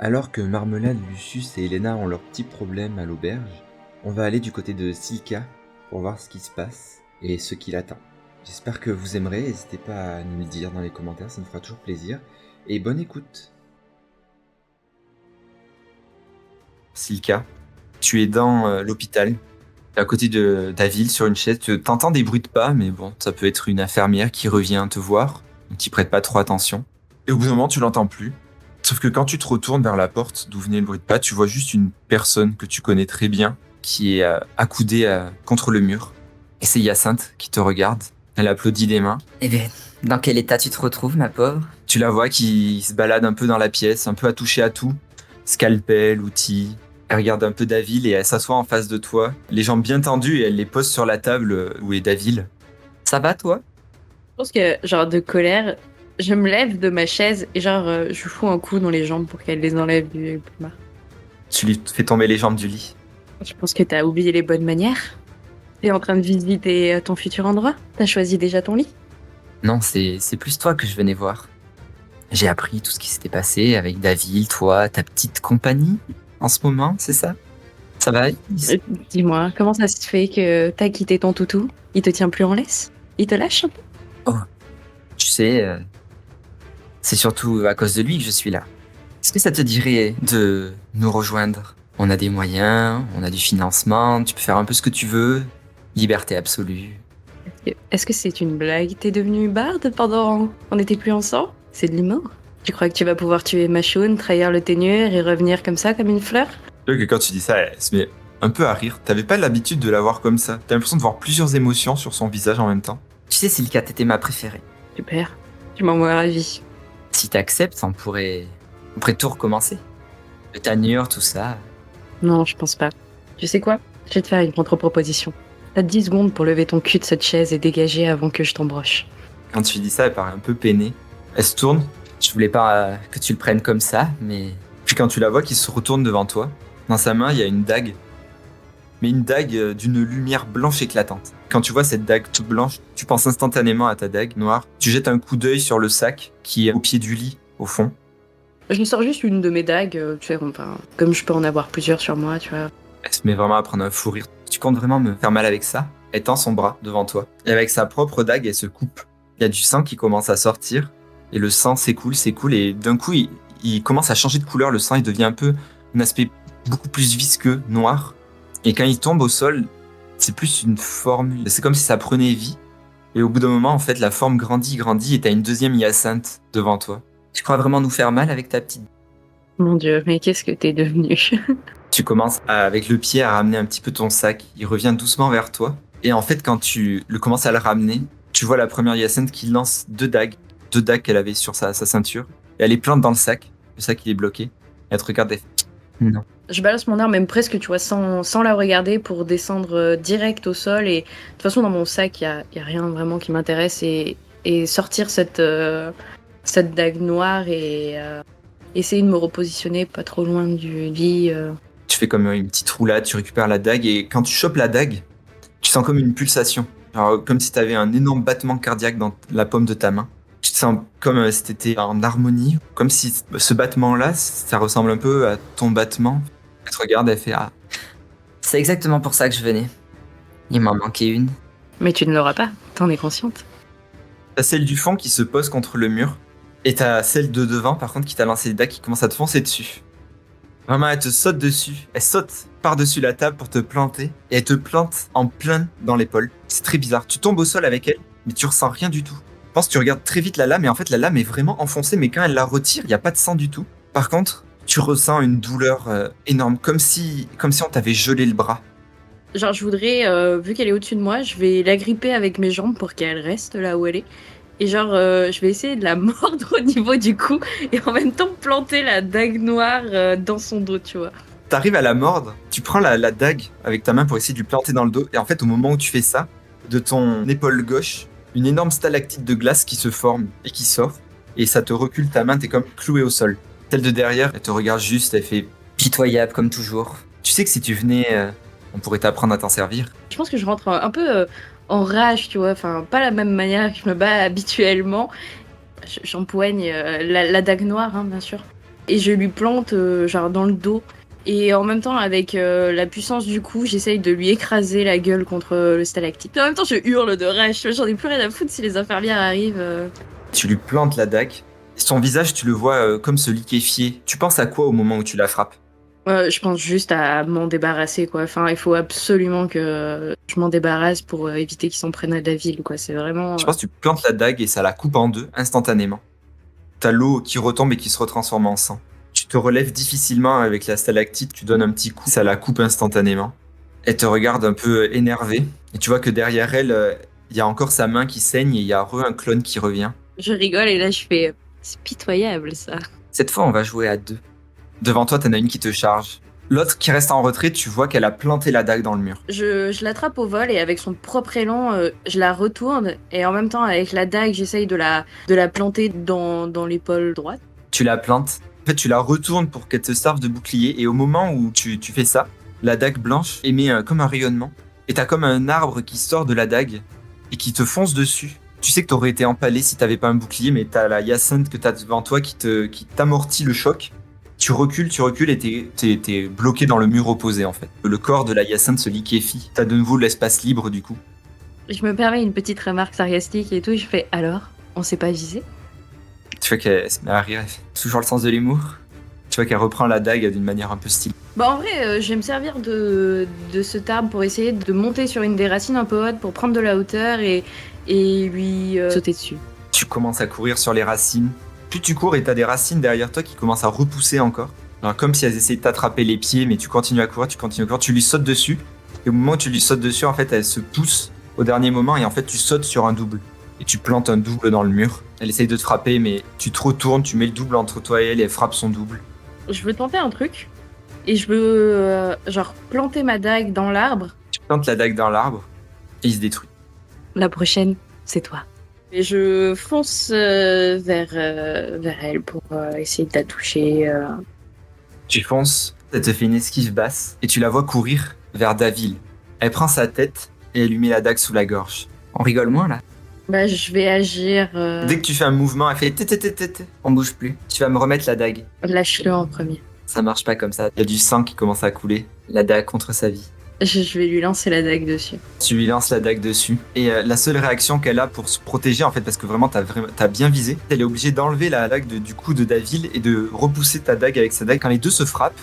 Alors que Marmelade, Lucius et Elena ont leurs petits problèmes à l'auberge, on va aller du côté de Silka pour voir ce qui se passe et ce qui l'attend. J'espère que vous aimerez, n'hésitez pas à nous le dire dans les commentaires, ça me fera toujours plaisir. Et bonne écoute. Silka, tu es dans l'hôpital, à côté de ta ville, sur une chaise. Tu entends des bruits de pas, mais bon, ça peut être une infirmière qui revient te voir, donc t'y prêtes pas trop attention. Et au bout d'un moment, tu l'entends plus. Sauf que quand tu te retournes vers la porte d'où venait le bruit de pas, tu vois juste une personne que tu connais très bien qui est accoudée contre le mur. Et c'est Hyacinthe qui te regarde. Elle applaudit des mains. Eh bien, dans quel état tu te retrouves, ma pauvre? Tu la vois qui se balade un peu dans la pièce, un peu à toucher à tout. Scalpel, outils. Elle regarde un peu Davil et elle s'assoit en face de toi, les jambes bien tendues et elle les pose sur la table où est Davil. Ça va, toi? Je pense que, genre, de colère, je me lève de ma chaise et, genre, je lui fous un coup dans les jambes pour qu'elle les enlève du plumard. Tu lui fais tomber les jambes du lit. Je pense que t'as oublié les bonnes manières. T'es en train de visiter ton futur endroit. T'as choisi déjà ton lit. Non, c'est plus toi que je venais voir. J'ai appris tout ce qui s'était passé avec Davil, toi, ta petite compagnie, en ce moment, c'est ça? Ça va? Dis-moi, comment ça se fait que t'as quitté ton toutou? Il te tient plus en laisse? Il te lâche un peu? Tu sais, c'est surtout à cause de lui que je suis là. Est-ce que ça te dirait de nous rejoindre? On a des moyens, on a du financement, tu peux faire un peu ce que tu veux. Liberté absolue. Est-ce que c'est une blague? T'es devenu barde pendant qu'on n'était plus ensemble? C'est de l'humour? Tu crois que tu vas pouvoir tuer Machoun, trahir le ténure et revenir comme ça, comme une fleur? Tu vois que quand tu dis ça, elle se met un peu à rire. T'avais pas l'habitude de la voir comme ça. T'as l'impression de voir plusieurs émotions sur son visage en même temps. Tu sais, Silka, t'étais ma préférée. Super, tu m'en vois ravi. Si t'acceptes, on pourrait tout recommencer. Le tanure, tout ça. Non, je pense pas. Tu sais quoi? Je vais te faire une contre-proposition. T'as 10 secondes pour lever ton cul de cette chaise et dégager avant que je t'embroche. Quand tu dis ça, elle paraît un peu peinée. Elle se tourne, Je voulais pas que tu le prennes comme ça, mais puis quand tu la vois qui se retourne devant toi, dans sa main, il y a une dague. Mais une dague d'une lumière blanche éclatante. Quand tu vois cette dague toute blanche, tu penses instantanément à ta dague noire. Tu jettes un coup d'œil sur le sac qui est au pied du lit, au fond. Je sors juste une de mes dagues, tu sais, enfin, comme je peux en avoir plusieurs sur moi, tu vois. Elle se met vraiment à prendre un fou rire. Tu comptes vraiment me faire mal avec ça? Elle tend son bras devant toi. Et avec sa propre dague, elle se coupe. Il y a du sang qui commence à sortir. Et le sang s'écoule. Et d'un coup, il commence à changer de couleur. Le sang, il devient un peu un aspect beaucoup plus visqueux, noir. Et quand il tombe au sol, c'est plus une formule. C'est comme si ça prenait vie. Et au bout d'un moment, en fait, la forme grandit et t'as une deuxième Hyacinthe devant toi. tu crois vraiment nous faire mal avec ta petite... Mon Dieu, mais qu'est-ce que t'es devenu? Tu commences avec le pied à ramener un petit peu ton sac. Il revient doucement vers toi. Et en fait, quand tu le commences à le ramener, tu vois la première Hyacinthe qui lance deux dagues qu'elle avait sur sa ceinture. Et elle les plante dans le sac. Le sac, il est bloqué. Et elle te regarde et fait, Non. Je balance mon arme même presque, tu vois, sans la regarder pour descendre direct au sol. Et de toute façon, dans mon sac, y a rien vraiment qui m'intéresse. Et sortir cette dague noire et essayer de me repositionner pas trop loin du lit. Tu fais comme une petite roulade, tu récupères la dague. Et quand tu chopes la dague, tu sens comme une pulsation. Genre, comme si tu avais un énorme battement cardiaque dans la paume de ta main. Tu te sens comme si tu étais en harmonie. Comme si ce battement-là, ça ressemble un peu à ton battement. Elle te regarde, elle fait « Ah, C'est exactement pour ça que je venais. Il m'en manquait une. Mais tu ne l'auras pas, t'en es consciente. t'as celle du fond qui se pose contre le mur. Et t'as celle de devant, par contre, qui t'a lancé des dagues qui commence à te foncer dessus. Vraiment, elle te saute dessus. Elle saute par-dessus la table pour te planter. Et elle te plante en plein dans l'épaule. C'est très bizarre. Tu tombes au sol avec elle, mais tu ressens rien du tout. Je pense que tu regardes très vite la lame, et en fait, la lame est vraiment enfoncée, mais quand elle la retire, il n'y a pas de sang du tout. Par contre, tu ressens une douleur énorme, comme si on t'avait gelé le bras. Genre, je voudrais, vu qu'elle est au-dessus de moi, je vais la gripper avec mes jambes pour qu'elle reste là où elle est. Et genre, je vais essayer de la mordre au niveau du cou et en même temps planter la dague noire dans son dos, tu vois. T'arrives à la mordre, tu prends la dague avec ta main pour essayer de lui planter dans le dos, et en fait, au moment où tu fais ça, de ton épaule gauche, une énorme stalactite de glace qui se forme et qui sort, et ça te recule ta main, t'es comme cloué au sol. Celle de derrière, elle te regarde juste, elle fait Pitoyable comme toujours. « Tu sais que si tu venais, on pourrait t'apprendre à t'en servir. » Je pense que je rentre un peu en rage, tu vois. Enfin, pas la même manière que je me bats habituellement. J'empoigne la dague noire, hein, bien sûr. et je lui plante genre dans le dos. Et en même temps, avec la puissance du coup, j'essaye de lui écraser la gueule contre le stalactite. En même temps, je hurle de rage. J'en ai plus rien à foutre si les infirmières arrivent. Tu lui plantes la dague. Son visage, tu le vois comme se liquéfier. Tu penses à quoi au moment où tu la frappes? Je pense juste à m'en débarrasser, quoi. Enfin, il faut absolument que je m'en débarrasse pour éviter qu'ils s'en prennent à Davil, quoi. C'est vraiment... Je pense que tu plantes la dague et ça la coupe en deux instantanément. T'as l'eau qui retombe et qui se retransforme en sang. Tu te relèves difficilement avec la stalactite, tu donnes un petit coup, ça la coupe instantanément. Elle te regarde un peu énervée et tu vois que derrière elle, il y a encore sa main qui saigne et il y a un clone qui revient. Je rigole et là, je fais... C'est pitoyable, ça. Cette fois, on va jouer à 2. Devant toi, t'en as une qui te charge. L'autre qui reste en retrait, tu vois qu'elle a planté la dague dans le mur. Je l'attrape au vol et avec son propre élan, je la retourne. Et en même temps, avec la dague, j'essaye de la planter dans l'épaule droite. Tu la plantes. En fait, tu la retournes pour qu'elle te serve de bouclier. Et au moment où tu fais ça, la dague blanche émet comme un rayonnement. Et t'as comme un arbre qui sort de la dague et qui te fonce dessus. Tu sais que t'aurais été empalé si t'avais pas un bouclier, mais t'as la hyacinthe que t'as devant toi qui t'amortit le choc. Tu recules et t'es bloqué dans le mur opposé en fait. Le corps de la hyacinthe se liquéfie. T'as de nouveau l'espace libre du coup. Je me permets une petite remarque sarcastique et tout. Je fais alors, on s'est pas visé? Tu vois qu'elle se met à rire, elle fait toujours le sens de l'humour. Tu vois qu'elle reprend la dague d'une manière un peu stylée. Bah en vrai, je vais me servir de cet arbre pour essayer de monter sur une des racines un peu hautes pour prendre de la hauteur et lui sauter dessus. Tu commences à courir sur les racines. Plus tu cours et t'as des racines derrière toi qui commencent à repousser encore. Alors, comme si elles essayaient de t'attraper les pieds, mais tu continues à courir, tu lui sautes dessus. Et au moment où tu lui sautes dessus, en fait, elle se pousse au dernier moment et en fait, tu sautes sur un double. Et tu plantes un double dans le mur. Elle essaye de te frapper, mais tu te retournes, tu mets le double entre toi et elle frappe son double. Je veux tenter un truc et je veux genre planter ma dague dans l'arbre. Tu plantes la dague dans l'arbre et il se détruit. La prochaine, c'est toi. Et je fonce vers elle pour essayer de la toucher. Tu fonces, elle te fait une esquive basse et tu la vois courir vers Davil. Elle prend sa tête et elle lui met la dague sous la gorge. On rigole moins là. Bah, je vais agir. Dès que tu fais un mouvement, elle fait té. On bouge plus. Tu vas me remettre la dague. Lâche-le en premier. Ça marche pas comme ça. Il y a du sang qui commence à couler. La dague contre sa vie. Je vais lui lancer la dague dessus. Tu lui lances la dague dessus. Et la seule réaction qu'elle a pour se protéger, en fait, parce que vraiment t'as bien visé, elle est obligée d'enlever la dague du cou de Davil et de repousser ta dague avec sa dague. Quand les deux se frappent,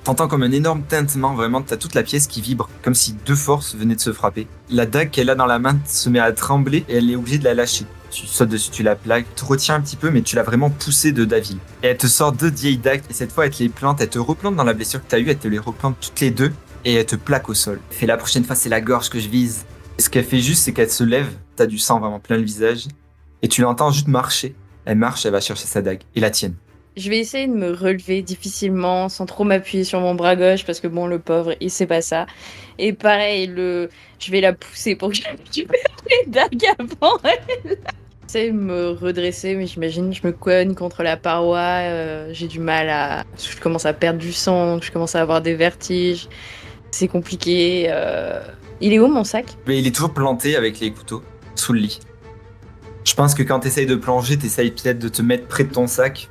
t'entends comme un énorme tintement, vraiment, t'as toute la pièce qui vibre, comme si deux forces venaient de se frapper. La dague qu'elle a dans la main se met à trembler et elle est obligée de la lâcher. Tu sautes dessus, tu la plaques, tu te retiens un petit peu, mais tu l'as vraiment poussée de Davil. Et elle te sort 2 vieilles dagues, et cette fois elle te les plante, elle te replante dans la blessure que t'as eue, elle te les replante toutes les deux, et elle te plaque au sol. Fais la prochaine fois, c'est la gorge que je vise. Et ce qu'elle fait juste, c'est qu'elle se lève, t'as du sang vraiment plein le visage, et tu l'entends juste marcher. Elle marche, elle va chercher sa dague, et la tienne. Je vais essayer de me relever difficilement, sans trop m'appuyer sur mon bras gauche, parce que bon, le pauvre, il sait pas ça. Et pareil, je vais la pousser pour que je récupère les dagues avant elle. J'essaie de me redresser, mais j'imagine je me cogne contre la paroi, j'ai du mal à... Je commence à perdre du sang, je commence à avoir des vertiges. C'est compliqué. Il est où mon sac? Mais il est toujours planté avec les couteaux, sous le lit. Je pense que quand t'essayes de plonger, t'essayes peut-être de te mettre près de ton sac.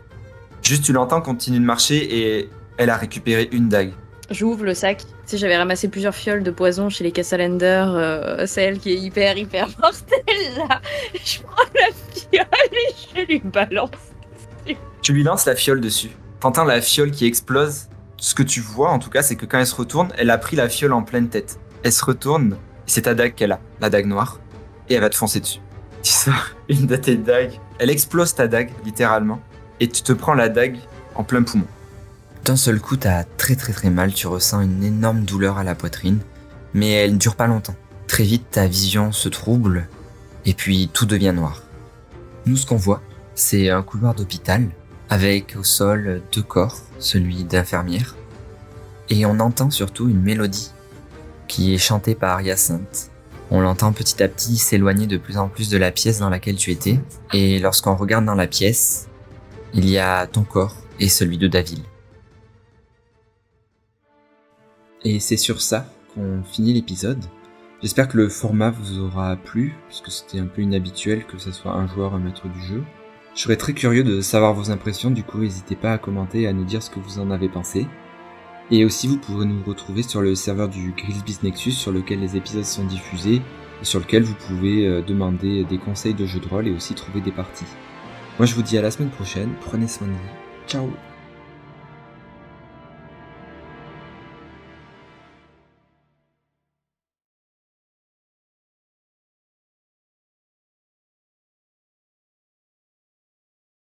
Juste tu l'entends continuer de marcher et elle a récupéré une dague. J'ouvre le sac. Tu sais, j'avais ramassé plusieurs fioles de poison chez les Cassalander, celle qui est hyper mortelle là. Je prends la fiole et je lui balance. Tu lui lances la fiole dessus. T'entends la fiole qui explose. Ce que tu vois en tout cas, c'est que quand elle se retourne, elle a pris la fiole en pleine tête. Elle se retourne, et c'est ta dague qu'elle a, la dague noire, et elle va te foncer dessus. Tu sors une de tes dagues. Elle explose ta dague, littéralement, et tu te prends la dague en plein poumon. D'un seul coup, t'as très mal, tu ressens une énorme douleur à la poitrine, mais elle ne dure pas longtemps. Très vite, ta vision se trouble, et puis tout devient noir. Nous, ce qu'on voit, c'est un couloir d'hôpital, avec au sol 2 corps, celui d'infirmière, et on entend surtout une mélodie qui est chantée par Hyacinthe. On l'entend petit à petit s'éloigner de plus en plus de la pièce dans laquelle tu étais, et lorsqu'on regarde dans la pièce, il y a ton corps et celui de Davil. Et c'est sur ça qu'on finit l'épisode. J'espère que le format vous aura plu, puisque c'était un peu inhabituel que ce soit un joueur, un maître du jeu. Je serais très curieux de savoir vos impressions, du coup n'hésitez pas à commenter et à nous dire ce que vous en avez pensé. Et aussi vous pourrez nous retrouver sur le serveur du Grillsbeast Nexus sur lequel les épisodes sont diffusés et sur lequel vous pouvez demander des conseils de jeux de rôle et aussi trouver des parties. Moi je vous dis à la semaine prochaine, prenez soin de vous, ciao.